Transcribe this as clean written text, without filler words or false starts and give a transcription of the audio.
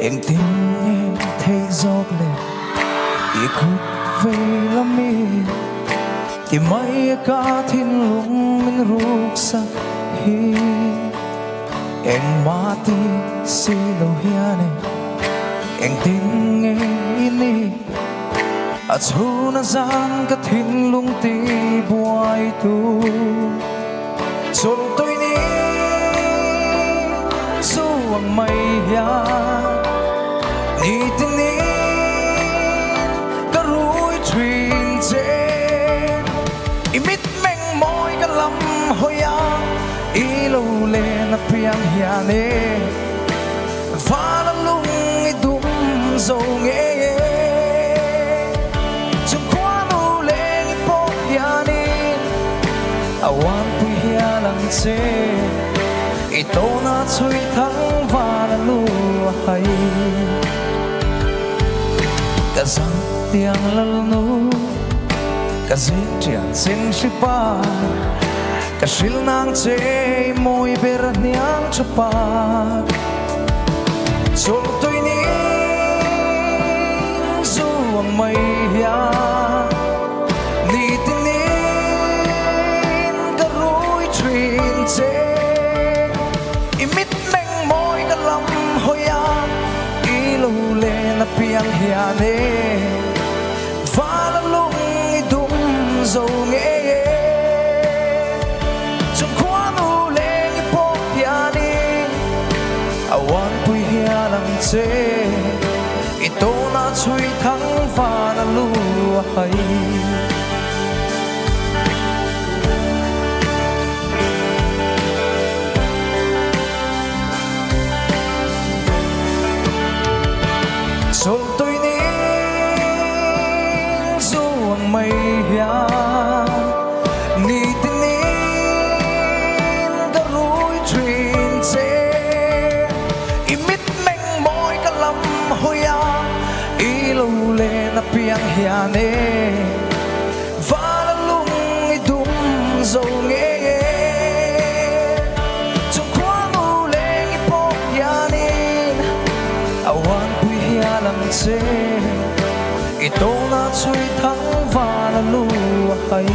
Em tin em thấy gió lên ý khúc về lắm mi thì mấy cả thiên lung mình rục sắc hi em mati si lo hiane em tin em ini a chu na zan ka thiên lung ti buai tu chôn tôi ni suang mây ya ni tin ni ka rui thuyền trên imit meng môi ka lam hoya i lo le na piang hiane va la lung i dum zo nge chung qua nu le i po hiane awan pu hia lang che i to na chui thang va la lu hai ka sang tiang lal nu ka zin tian sin shi pa ka shil nang che moi ber niang chapa chol tôi ni zuang mai ya ni tin ni ka rui thuyền che imit meng moi ka lam hoya i lo le na piang hiane va la lung i dum zo nge chung kwa nu le i po hiane awan pui hia lang che i to na chui thang va na lu hai chôn tôi ni zuang mây ya ni tin ni ka rui thuyền che imit meng môi ka lam hoya i lo le na piang hiane va la lung i dum zo nge chung kwa nu le i po hianin awan pui hia lang che i to na chui thang va la lu hai